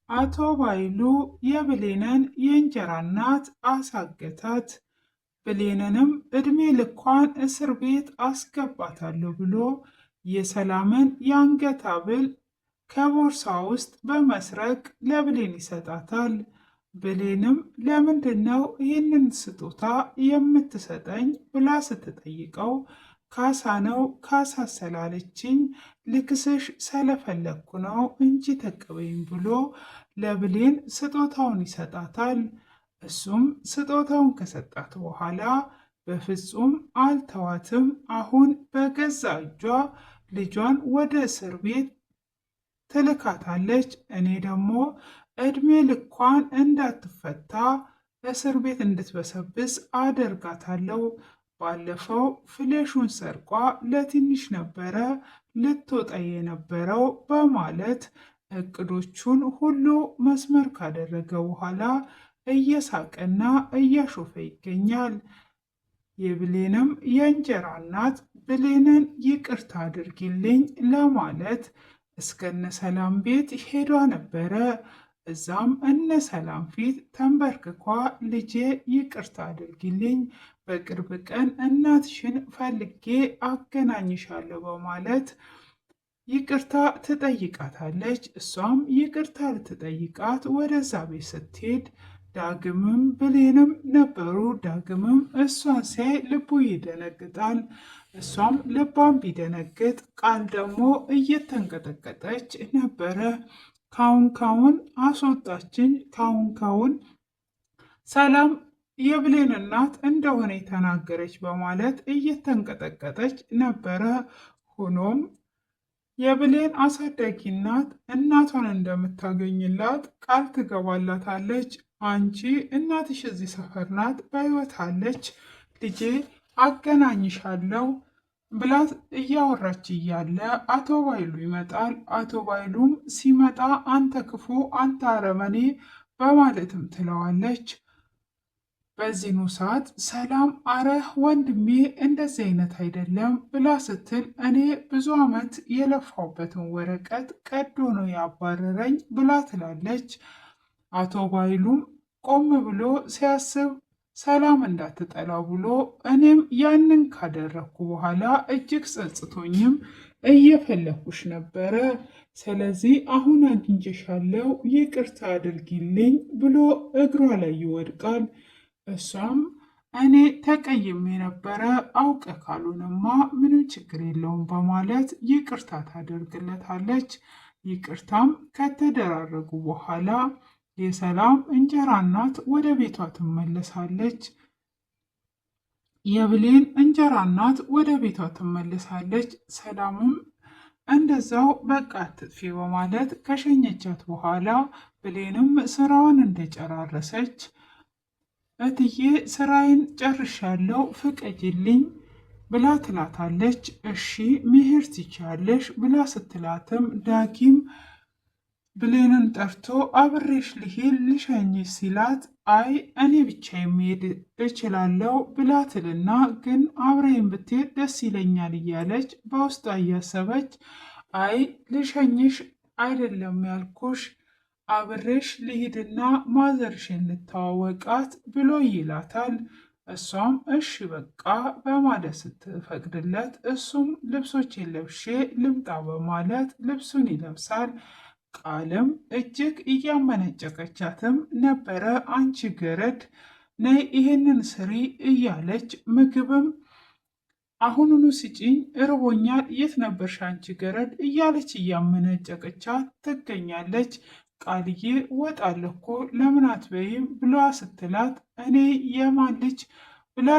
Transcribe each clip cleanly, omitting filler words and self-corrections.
አቶ ባይሉ የብሌንን የእንጀራ እናት አሳገታት። ብሌንንም ዕድሜ ልኳን እስር ቤት አስገባታለሁ ብሎ የሰላምን የአንገት ሐብል ከቦርሳ ውስጥ በመስረቅ ለብሌን ይሰጣታል። ብሌንም ለምንድነው ይህንን ስጦታ የምትሰጠኝ ብላ ስትጠይቀው ካሳ ነው ካሳ ስላለችኝ ልክስሽ ስለፈለግኩ ነው እንጂ ተቀበይኝ ብሎ ለብሌን ስጦታውን ይሰጣታል። እሱም ስጦታውን ከሰጣት በኋላ በፍጹም አልተዋትም። አሁን በገዛ እጇ ልጇን ወደ እስር ቤት ትልካታለች። እኔ ደግሞ ዕድሜ ልኳን እንዳትፈታ እስር ቤት እንድትበሰብስ አደርጋታለሁ። ባለፈው ፍሌሹን ሰርቋ ለትንሽ ነበረ ልትወጣ የነበረው በማለት እቅዶቹን ሁሉ መስመር ካደረገ በኋላ እየሳቀና እያሾፈ ይገኛል። የብሌንም የእንጀራ እናት ብሌንን ይቅርታ አድርጊልኝ ለማለት እስከነ ሰላም ቤት ሄዷ ነበረ። እዛም እነ ሰላም ፊት ተንበርክኳ ልጄ ይቅርታ አድርጊልኝ፣ በቅርብ ቀን እናትሽን ፈልጌ አገናኝሻለሁ በማለት ይቅርታ ትጠይቃታለች። እሷም ይቅርታ ልትጠይቃት ወደዛ ቤት ስትሄድ ዳግምም ብሌንም ነበሩ። ዳግምም እሷን ሲያይ ልቡ ይደነግጣል። እሷም ልቧን ቢደነግጥ ቃል ደግሞ እየተንቀጠቀጠች ነበረ። ካሁን አስወጣችኝ፣ ካሁን ሰላም የብሌን እናት እንደሆነ የተናገረች በማለት እየተንቀጠቀጠች ነበረ። ሆኖም የብሌን አሳዳጊ እናት እናቷን እንደምታገኝላት ቃል ትገባላታለች። አንቺ እናትሽ እዚህ ሰፈር ናት፣ በሕይወት አለች፣ ልጄ አገናኝሻለሁ ብላት እያወራች እያለ አቶ ባይሉ ይመጣል። አቶ ባይሉም ሲመጣ አንተ ክፉ፣ አንተ አረመኔ በማለትም ትለዋለች። በዚህኑ ሰዓት ሰላም አረ ወንድሜ እንደዚህ አይነት አይደለም ብላ ስትል እኔ ብዙ ዓመት የለፋውበትን ወረቀት ቀዶ ነው ያባረረኝ ብላ ትላለች። አቶ ባይሉም ቆም ብሎ ሲያስብ ሰላም እንዳትጠላው ብሎ እኔም ያንን ካደረግኩ በኋላ እጅግ ጸጽቶኝም እየፈለኩሽ ነበረ፣ ስለዚህ አሁን አግኝቼሻለሁ ይቅርታ አድርጊልኝ ብሎ እግሯ ላይ ይወድቃል። እሷም እኔ ተቀይሜ ነበረ፣ አውቀ ካልሆነማ ምንም ችግር የለውም በማለት ይቅርታ ታደርግለታለች። ይቅርታም ከተደራረጉ በኋላ የሰላም እንጀራ እናት ወደ ቤቷ ትመለሳለች። የብሌን እንጀራ እናት ወደ ቤቷ ትመለሳለች። ሰላምም እንደዛው በቃ አትጥፊ በማለት ከሸኘቻት በኋላ ብሌንም ስራዋን እንደጨራረሰች እትዬ ስራዬን ጨርሻለሁ ፍቀጅልኝ ብላ ትላታለች። እሺ መሄድ ትችያለሽ ብላ ስትላትም ዳጊም ብሌንን ጠርቶ አብሬሽ ልሄድ ልሸኝሽ ሲላት አይ እኔ ብቻ የሚሄድ እችላለሁ ብላ ትልና ግን አብሬን ብትሄድ ደስ ይለኛል እያለች በውስጧ እያሰበች አይ ልሸኝሽ አይደለም ያልኩሽ አብሬሽ ልሂድና ማዘርሽን ልተዋወቃት ብሎ ይላታል። እሷም እሺ በቃ በማለት ስትፈቅድለት እሱም ልብሶችን ለብሼ ልምጣ በማለት ልብሱን ይለብሳል። ቃልም እጅግ እያመነጨቀቻትም ነበረ። አንቺ ገረድ ነይ ይህንን ስሪ እያለች ምግብም አሁኑኑ ስጪኝ እርቦኛል፣ የት ነበርሽ አንቺ ገረድ እያለች እያመነጨቀቻት ትገኛለች። ቃልዬ ወጣለሁ እኮ ለምን አትበይም ብሏ ስትላት እኔ የማን ልጅ ብላ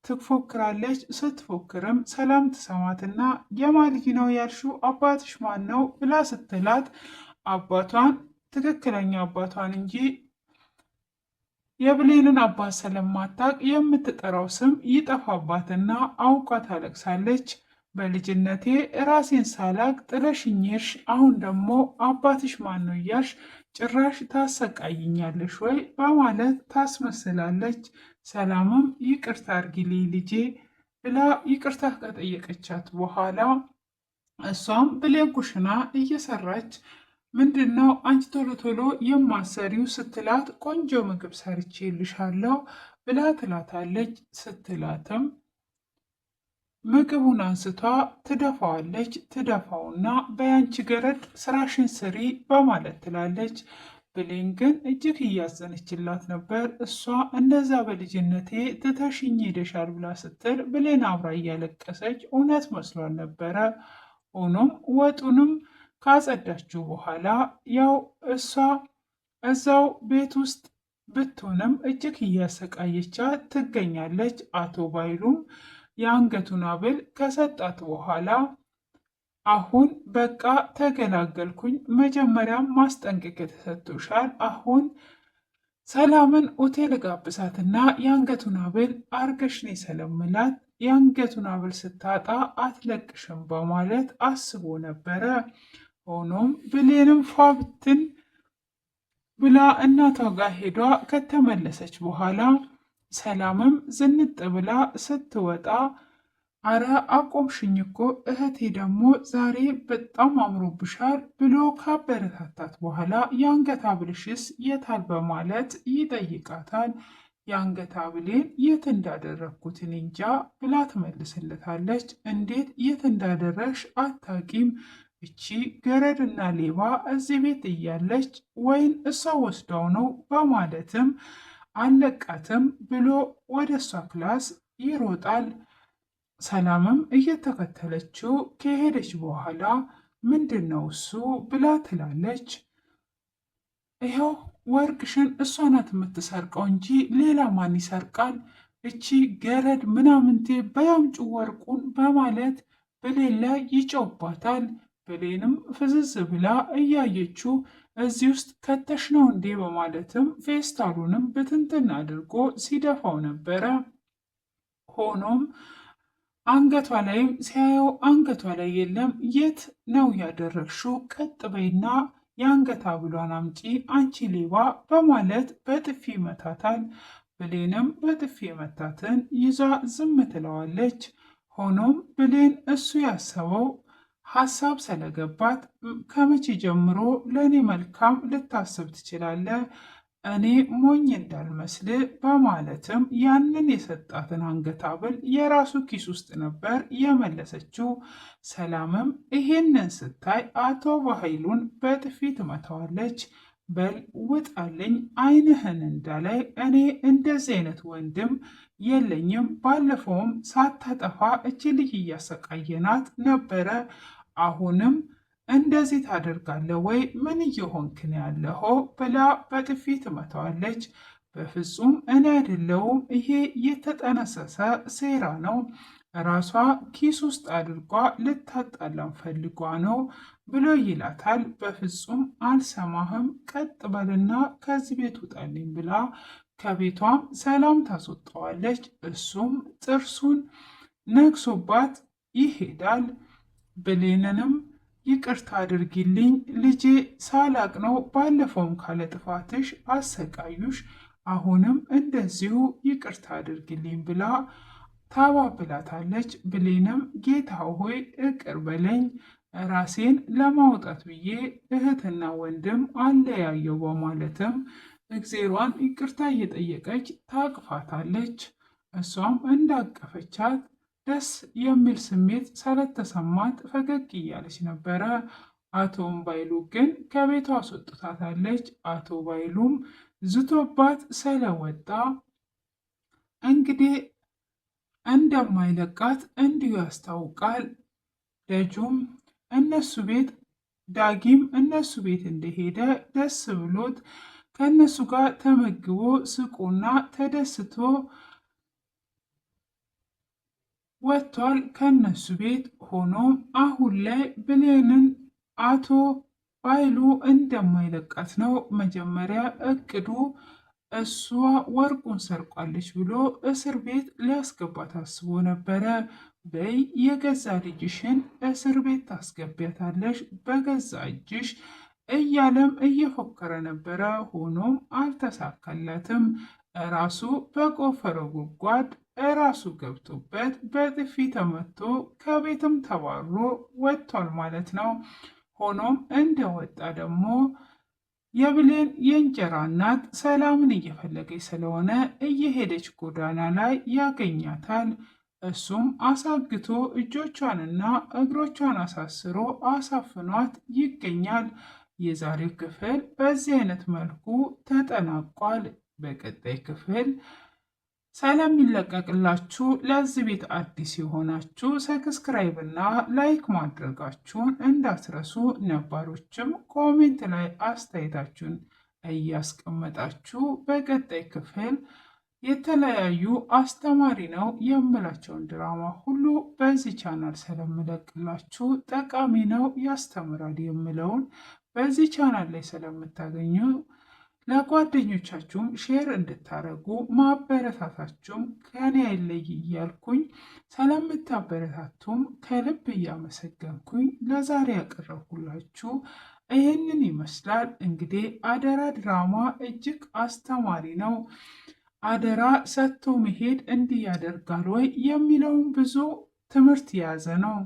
ትፎክራለች። ስትፎክርም ሰላም ትሰማትና የማን ልጅ ነው ያልሽው አባትሽ ማን ነው ብላ ስትላት አባቷን ትክክለኛ አባቷን እንጂ የብሌንን አባት ስለማታውቅ የምትጠራው ስም ይጠፋባትና አውቃ ታለቅሳለች። በልጅነቴ ራሴን ሳላቅ ጥለሽኝ ሄድሽ፣ አሁን ደግሞ አባትሽ ማን ነው እያልሽ ጭራሽ ታሰቃይኛለሽ ወይ በማለት ታስመስላለች። ሰላምም ይቅርታ አድርጊልኝ ልጄ ብላ ይቅርታ ከጠየቀቻት በኋላ እሷም ብሌን ኩሽና እየሰራች ምንድነው አንቺ ቶሎ ቶሎ የማሰሪው ስትላት፣ ቆንጆ ምግብ ሰርቼልሻለሁ ብላ ትላታለች። ስትላትም ምግቡን አንስቷ ትደፋዋለች። ትደፋውና በያንቺ ገረድ ስራሽን ስሪ በማለት ትላለች። ብሌን ግን እጅግ እያዘነችላት ነበር። እሷ እንደዛ በልጅነቴ ትተሽኝ ሄደሻል ብላ ስትል ብሌን አብራ እያለቀሰች እውነት መስሏል ነበረ። ሆኖም ወጡንም ካጸዳችው በኋላ ያው እሷ እዛው ቤት ውስጥ ብትሆንም እጅግ እያሰቃየቻት ትገኛለች። አቶ ባይሉም የአንገቱን ሐብል ከሰጣት በኋላ አሁን በቃ ተገላገልኩኝ፣ መጀመሪያም ማስጠንቀቂያ ተሰጥቶሻል። አሁን ሰላምን ሆቴል ጋብዛትና የአንገቱን ሐብል አርገሽ ነው የሰለምላት፣ የአንገቱን ሐብል ስታጣ አትለቅሽም በማለት አስቦ ነበረ። ሆኖም ብሌንም ፏብትን ብላ እናቷ ጋር ሄዷ ከተመለሰች በኋላ ሰላምም ዝንጥ ብላ ስትወጣ አረ አቆምሽኝ እኮ እህቴ ደግሞ ዛሬ በጣም አምሮብሻል ብሎ ካበረታታት በኋላ የአንገት ሐብልሽስ የታል በማለት ይጠይቃታል። የአንገት ሐብሌን የት እንዳደረግኩት እኔ እንጃ ብላ ትመልስለታለች። እንዴት የት እንዳደረሽ አታቂም? እቺ ገረድና ሌባ እዚህ ቤት እያለች ወይን እሷ ወስዳው ነው በማለትም አለቃትም ብሎ ወደ እሷ ክላስ ይሮጣል። ሰላምም እየተከተለችው ከሄደች በኋላ ምንድን ነው እሱ ብላ ትላለች። ይኸው ወርቅሽን እሷ ናት የምትሰርቀው እንጂ ሌላ ማን ይሰርቃል? እቺ ገረድ ምናምንቴ በያምጩ ወርቁን በማለት ብሌን ላይ ይጮባታል። ብሌንም ፍዝዝ ብላ እያየችው እዚህ ውስጥ ከተሽ ነው እንዴ በማለትም ፌስታሉንም ብትንትን አድርጎ ሲደፋው ነበረ። ሆኖም አንገቷ ላይም ሲያየው አንገቷ ላይ የለም። የት ነው ያደረግሽው? ቀጥ በይና የአንገት ሐብሏን አምጪ አንቺ ሌባ በማለት በጥፊ መታታል። ብሌንም በጥፊ መታትን ይዛ ዝም ትለዋለች። ሆኖም ብሌን እሱ ያሰበው ሀሳብ ስለገባት ከመቼ ጀምሮ ለእኔ መልካም ልታስብ ትችላለህ? እኔ ሞኝ እንዳልመስል በማለትም ያንን የሰጣትን አንገት ሐብል የራሱ ኪስ ውስጥ ነበር የመለሰችው። ሰላምም ይሄንን ስታይ አቶ በኃይሉን በጥፊ ትመታዋለች። በል ውጣልኝ፣ ዓይንህን እንዳላይ፣ እኔ እንደዚህ አይነት ወንድም የለኝም። ባለፈውም ሳታጠፋ እች ልጅ እያሰቃየናት ነበረ። አሁንም እንደዚህ ታደርጋለህ ወይ? ምን እየሆንክ ነው ያለኸው? ብላ በጥፊ ትመታዋለች። በፍጹም እኔ አይደለሁም፣ ይሄ የተጠነሰሰ ሴራ ነው። ራሷ ኪስ ውስጥ አድርጓ ልታጣላም ፈልጓ ነው ብሎ ይላታል። በፍጹም አልሰማህም፣ ቀጥ በልና ከዚህ ቤት ውጣልኝ ብላ ከቤቷም ሰላም ታስወጣዋለች። እሱም ጥርሱን ነክሶባት ይሄዳል። ብሌንንም ይቅርታ አድርጊልኝ ልጄ፣ ሳላቅ ነው፣ ባለፈውም ካለ ጥፋትሽ አሰቃዩሽ፣ አሁንም እንደዚሁ ይቅርታ አድርጊልኝ ብላ ታባብላታለች። ብሌንም ጌታ ሆይ ይቅር በለኝ፣ ራሴን ለማውጣት ብዬ እህትና ወንድም አለያየው በማለትም እግዜሯን ይቅርታ እየጠየቀች ታቅፋታለች። እሷም እንዳቀፈቻት ደስ የሚል ስሜት ስለተሰማት ፈገግ እያለች ነበረ። አቶ ባይሉ ግን ከቤቷ አስወጥታታለች። አቶ ባይሉም ዝቶባት ስለወጣ እንግዲህ እንደማይለቃት እንዲሁ ያስታውቃል። ደጁም እነሱ ቤት ዳጊም እነሱ ቤት እንደሄደ ደስ ብሎት ከእነሱ ጋር ተመግቦ ስቆና ተደስቶ ወጥቷል ከነሱ ቤት። ሆኖም አሁን ላይ ብሌንን አቶ ባይሉ እንደማይለቃት ነው። መጀመሪያ እቅዱ እሷ ወርቁን ሰርቋለች ብሎ እስር ቤት ሊያስገባት አስቦ ነበረ። በይ የገዛ ልጅሽን እስር ቤት ታስገቢያታለሽ በገዛ እጅሽ እያለም እየፎከረ ነበረ። ሆኖም አልተሳካለትም። ራሱ በቆፈረው ጉድጓድ እራሱ ገብቶበት በጥፊ ተመቶ ከቤትም ተባሮ ወጥቷል ማለት ነው። ሆኖም እንደወጣ ደግሞ የብሌን የእንጀራ እናት ሰላምን እየፈለገች ስለሆነ እየሄደች ጎዳና ላይ ያገኛታል። እሱም አሳግቶ እጆቿንና እግሮቿን አሳስሮ አሳፍኗት ይገኛል። የዛሬው ክፍል በዚህ አይነት መልኩ ተጠናቋል። በቀጣይ ክፍል ሰላም ይለቀቅላችሁ። ለዚህ ቤት አዲስ የሆናችሁ ሰብስክራይብ እና ላይክ ማድረጋችሁን እንዳትረሱ። ነባሮችም ኮሜንት ላይ አስተያየታችሁን እያስቀመጣችሁ በቀጣይ ክፍል የተለያዩ አስተማሪ ነው የምላቸውን ድራማ ሁሉ በዚህ ቻናል ስለምለቅላችሁ ጠቃሚ ነው ያስተምራል የምለውን በዚህ ቻናል ላይ ስለምታገኙ ለጓደኞቻችሁም ሼር እንድታደርጉ ማበረታታችሁም ከኔ አይለይ እያልኩኝ ስለምታበረታቱም ከልብ እያመሰገንኩኝ ለዛሬ ያቀረብኩላችሁ ይህንን ይመስላል። እንግዲህ አደራ ድራማ እጅግ አስተማሪ ነው። አደራ ሰጥቶ መሄድ እንዲህ ያደርጋል ወይ የሚለውን ብዙ ትምህርት የያዘ ነው።